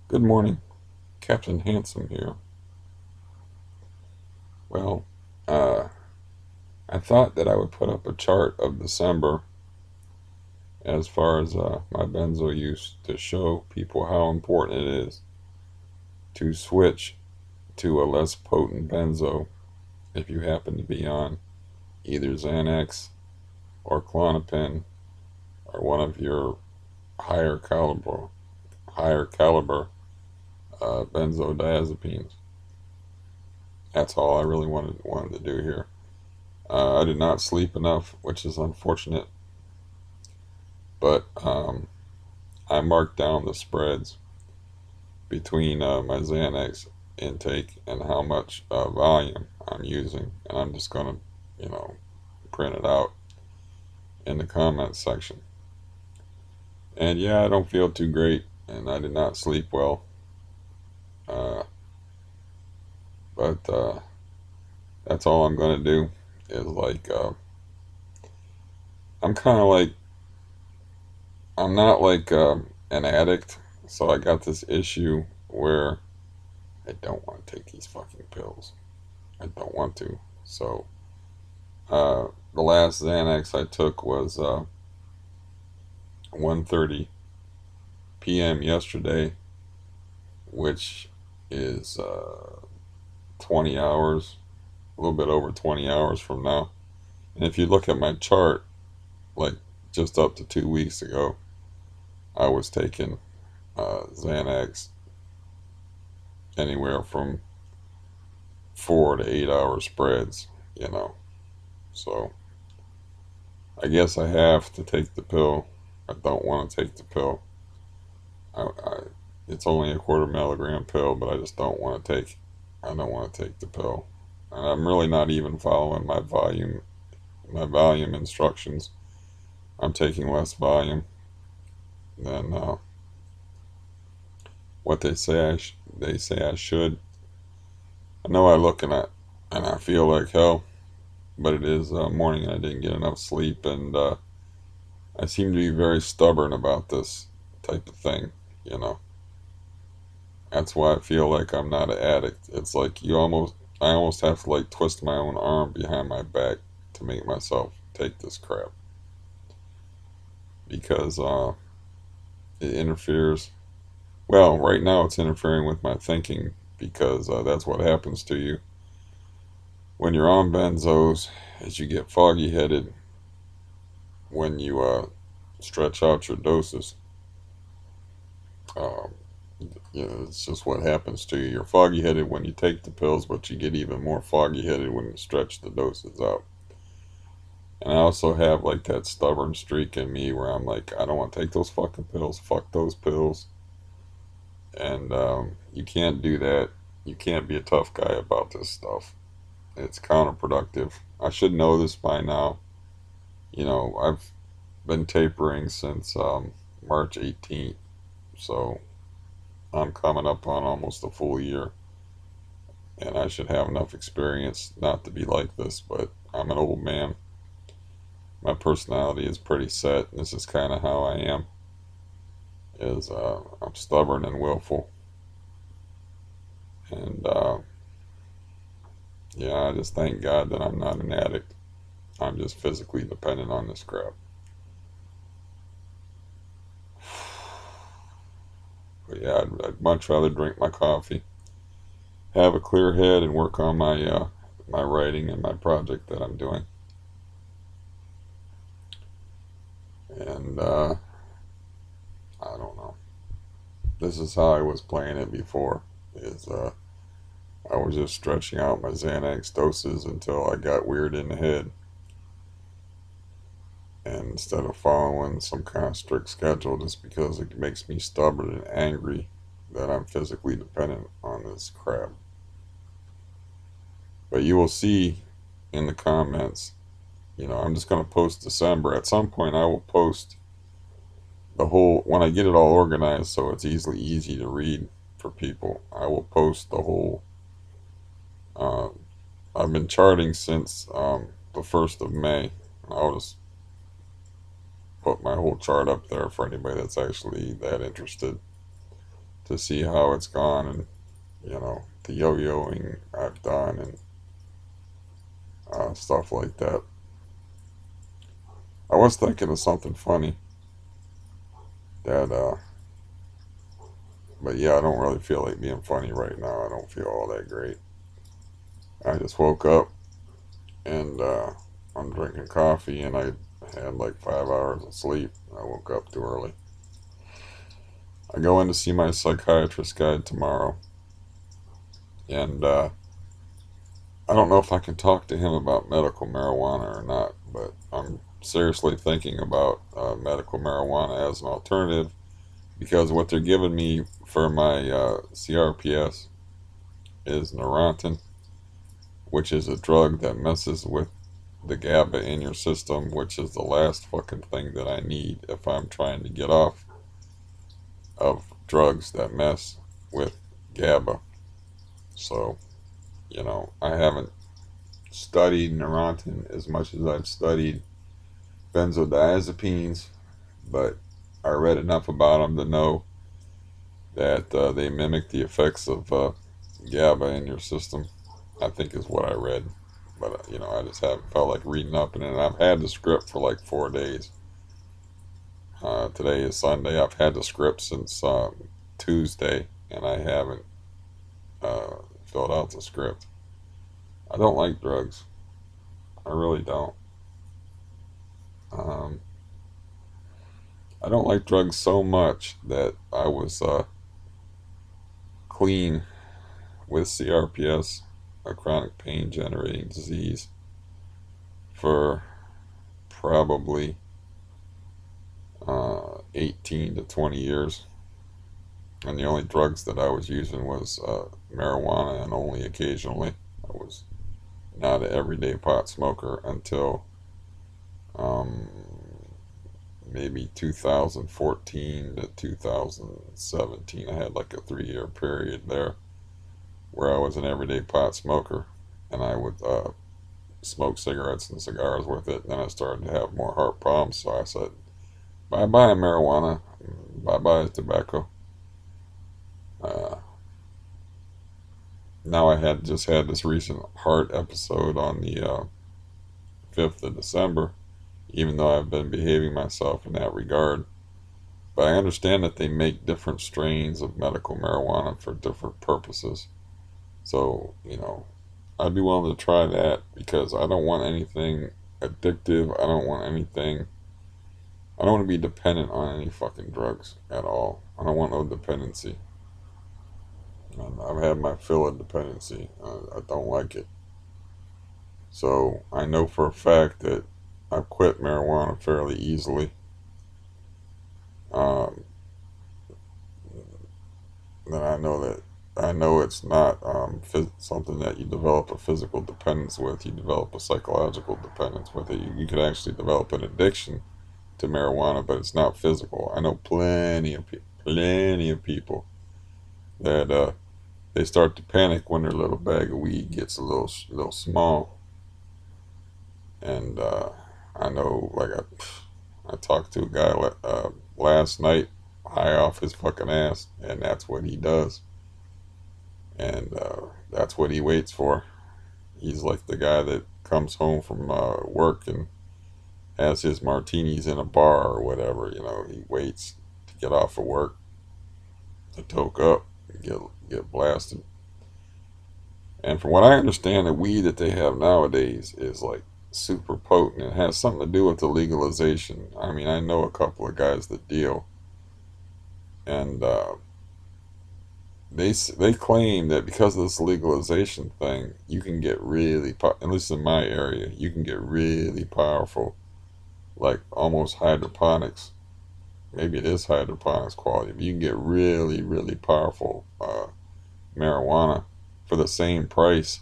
Good morning, Captain Handsome here. Well, uh, I thought that I would put up a chart of December as far as my benzo use to show people how important it is to switch to a less potent benzo if you happen to be on either Xanax or Klonopin or one of your higher caliber higher caliber benzodiazepines. That's all I really wanted to do here. I did not sleep enough, which is unfortunate, but I marked down the spreads between my Xanax intake and how much volume I'm using, and I'm just gonna, you know, print it out in the comments section. And yeah, I don't feel too great, and I did not sleep well, uh, but that's all I'm gonna do. Is like I'm kind of like I'm not like an addict, so I got this issue where I don't want to take these fucking pills. I don't want to. So the last Xanax I took was 1:30 p.m. yesterday, which is 20 hours, a little bit over 20 hours from now. And if you look at my chart, like just up to 2 weeks ago, I was taking Xanax anywhere from 4 to 8 hour spreads, you know. So I guess I have to take the pill. I don't want to take the pill. I it's only a quarter milligram pill, but I just don't want to take. I don't want to take the pill, and I'm really not even following my volume instructions. I'm taking less volume than what they say I should. I know I look and I feel like hell, but it is morning and I didn't get enough sleep, and I seem to be very stubborn about this type of thing. You know, that's why I feel like I'm not an addict. It's like I almost have to like twist my own arm behind my back to make myself take this crap because it interferes. Well, right now it's interfering with my thinking because that's what happens to you when you're on benzos, is you get foggy headed when you stretch out your doses. Um, it's just what happens to you. You're foggy headed when you take the pills, but you get even more foggy headed when you stretch the doses out. And I also have like that stubborn streak in me where I'm like, I don't want to take those fucking pills. Fuck those pills. And you can't do that. You can't be a tough guy about this stuff. It's counterproductive. I should know this by now. You know, I've been tapering since March 18th. So I'm coming up on almost a full year. And I should have enough experience not to be like this, but I'm an old man. My personality is pretty set. This is kind of how I am. Is I'm stubborn and willful, and yeah, I just thank God that I'm not an addict. I'm just physically dependent on this crap. But yeah, I'd much rather drink my coffee, have a clear head, and work on my writing and my project that I'm doing. And I don't know. This is how I was playing it before. Is I was just stretching out my Xanax doses until I got weird in the head. And instead of following some kind of strict schedule just because it makes me stubborn and angry that I'm physically dependent on this crap. But you will see in the comments, I'm just going to post December. At some point, I will post the whole, when I get it all organized so it's easy to read for people, I will post the whole. Uh, I've been charting since the 1st of May. I'll just put my whole chart up there for anybody that's actually that interested to see how it's gone, and the yo-yoing I've done, and stuff like that. I was thinking of something funny that, but yeah, I don't really feel like being funny right now. I don't feel all that great. I just woke up and I'm drinking coffee, and I had like 5 hours of sleep. I woke up too early. I go in to see my psychiatrist guy tomorrow, and I don't know if I can talk to him about medical marijuana or not, but I'm seriously thinking about medical marijuana as an alternative, because what they're giving me for my CRPS is Neurontin, which is a drug that messes with the GABA in your system, which is the last fucking thing that I need if I'm trying to get off of drugs that mess with GABA. So, I haven't studied Neurontin as much as I've studied benzodiazepines, but I read enough about them to know that they mimic the effects of GABA in your system, I think is what I read. But, I just haven't felt like reading up in it. And I've had the script for like 4 days. Today is Sunday. I've had the script since Tuesday, and I haven't filled out the script. I don't like drugs. I really don't. Um, I don't like drugs so much that I was clean with CRPS, a chronic pain generating disease, for probably 18 to 20 years. And the only drugs that I was using was marijuana, and only occasionally. I was not an everyday pot smoker until um, maybe 2014 to 2017. I had like a 3-year period there where I was an everyday pot smoker, and I would smoke cigarettes and cigars with it. And then I started to have more heart problems, so I said, bye bye marijuana, bye bye tobacco. Now I had just had this recent heart episode on the 5th of December, even though I've been behaving myself in that regard. But I understand that they make different strains of medical marijuana for different purposes. So, I'd be willing to try that, because I don't want anything addictive. I don't want to be dependent on any fucking drugs at all. I don't want no dependency. I've had my fill of dependency. I don't like it. So I know for a fact that I quit marijuana fairly easily. Um, then I know it's not something that you develop a physical dependence with. You develop a psychological dependence with it. You could actually develop an addiction to marijuana, but it's not physical. I know plenty of people that they start to panic when their little bag of weed gets a little small. And I know, like, I talked to a guy last night, high off his fucking ass, and that's what he does. And that's what he waits for. He's like the guy that comes home from work and has his martinis in a bar or whatever. He waits to get off of work to toke up and get blasted. And from what I understand, the weed that they have nowadays is like super potent. It has something to do with the legalization. I mean, I know a couple of guys that deal, and they claim that because of this legalization thing, you can get really, at least in my area, you can get really powerful, like almost hydroponics. Maybe it is hydroponics quality, but you can get really, really powerful marijuana for the same price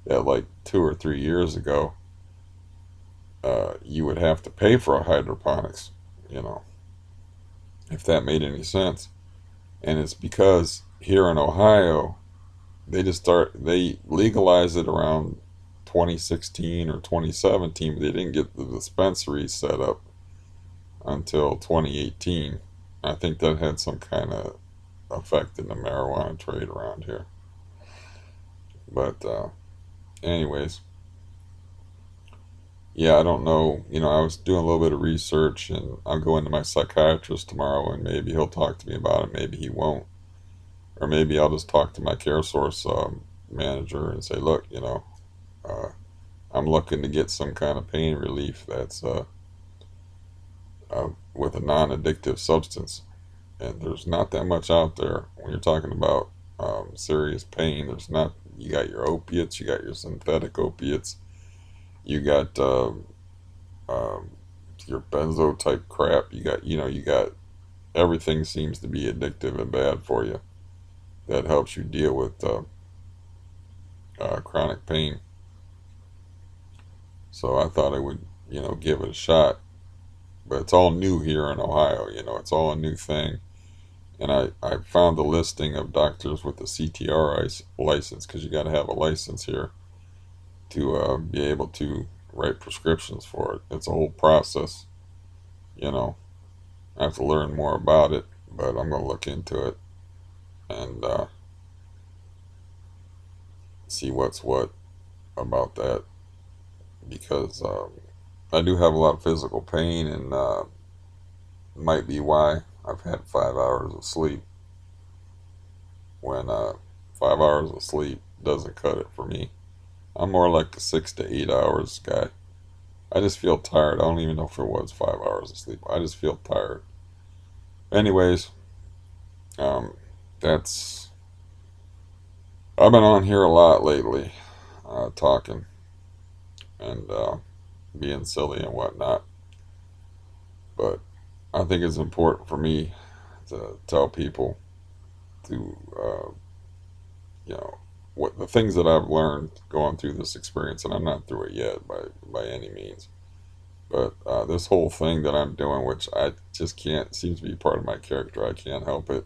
that like 2 or 3 years ago you would have to pay for a hydroponics, if that made any sense. And it's because here in Ohio, they legalized it around 2016 or 2017, but they didn't get the dispensaries set up until 2018. I think that had some kind of affecting the marijuana trade around here. But anyways, yeah, I don't know. I was doing a little bit of research, and I'll go into my psychiatrist tomorrow, and maybe he'll talk to me about it. Maybe he won't, or maybe I'll just talk to my care source manager and say, look, uh, I'm looking to get some kind of pain relief that's with a non-addictive substance, and there's not that much out there when you're talking about serious pain. There's not. You got your opiates, you got your synthetic opiates, you got um, your benzo type crap. You got everything seems to be addictive and bad for you. That helps you deal with chronic pain. So I thought I would, give it a shot. But it's all new here in Ohio. It's all a new thing. And I found the listing of doctors with the CTR license, because you got to have a license here to be able to write prescriptions for it. It's a whole process. I have to learn more about it, but I'm going to look into it and see what's what about that, because I do have a lot of physical pain, and might be why I've had 5 hours of sleep, when 5 hours of sleep doesn't cut it for me. I'm more like a 6 to 8 hours guy. I just feel tired. I don't even know if it was 5 hours of sleep. I just feel tired. Anyways, um, that's. I've been on here a lot lately, talking and being silly and whatnot. But I think it's important for me to tell people to, you know, what the things that I've learned going through this experience, and I'm not through it yet by any means. But this whole thing that I'm doing, which I just can't, seems to be part of my character. I can't help it,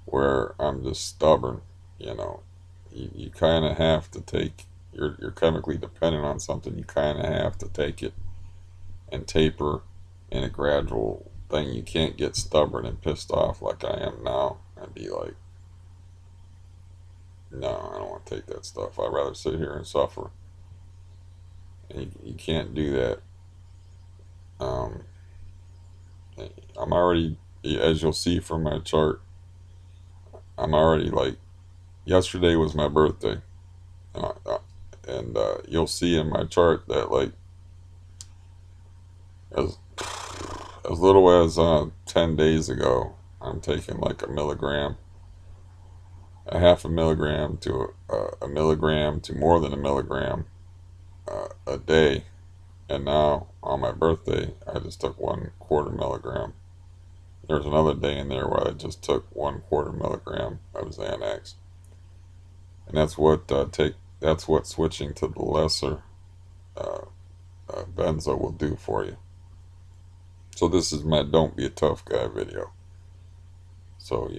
where I'm just stubborn. You know, you kind of have to take. You're chemically dependent on something. You kind of have to take it and taper in a gradual thing. You can't get stubborn and pissed off like I am now and be like, no, I don't want to take that stuff. I'd rather sit here and suffer. And you can't do that. Um, I'm already, as you'll see from my chart, I'm already like, yesterday was my birthday. And you'll see in my chart that, like, as as little as 10 days ago, I'm taking like a milligram, a half a milligram to a milligram to more than a milligram a day. And now on my birthday, I just took 1/4 milligram. There's another day in there where I just took 1/4 milligram of Xanax, and that's what switching to the lesser uh, benzo will do for you. So this is my "Don't Be a Tough Guy" video. So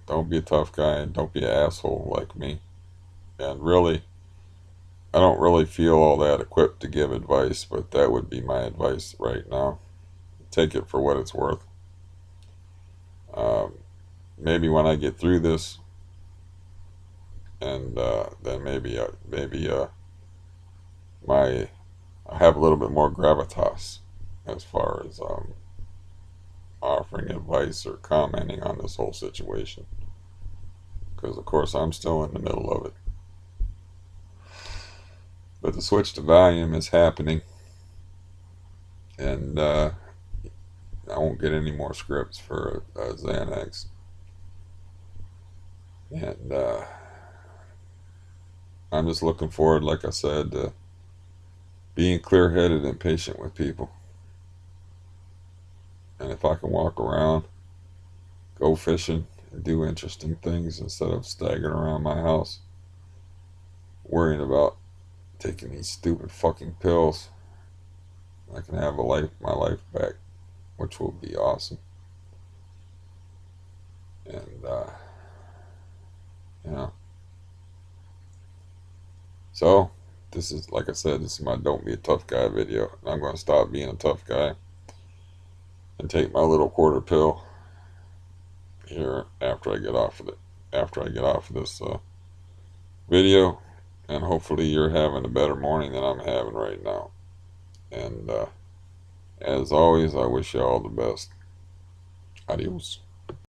don't be a tough guy and don't be an asshole like me. And really, I don't really feel all that equipped to give advice, but that would be my advice right now. Take it for what it's worth. Um, Maybe when I get through this, and then maybe my I have a little bit more gravitas as far as offering advice or commenting on this whole situation, because of course I'm still in the middle of it. But the switch to volume is happening, and I won't get any more scripts for Xanax. And I'm just looking forward, like I said, to being clear-headed and patient with people. And if I can walk around, go fishing, and do interesting things instead of staggering around my house, worrying about taking these stupid fucking pills, I can have my life back, which will be awesome. And you know, so this is, like I said, this is my "Don't Be a Tough Guy" video. And I'm going to stop being a tough guy and take my little quarter pill here after I get off of this video, and hopefully you're having a better morning than I'm having right now. And as always, I wish you all the best. Adios.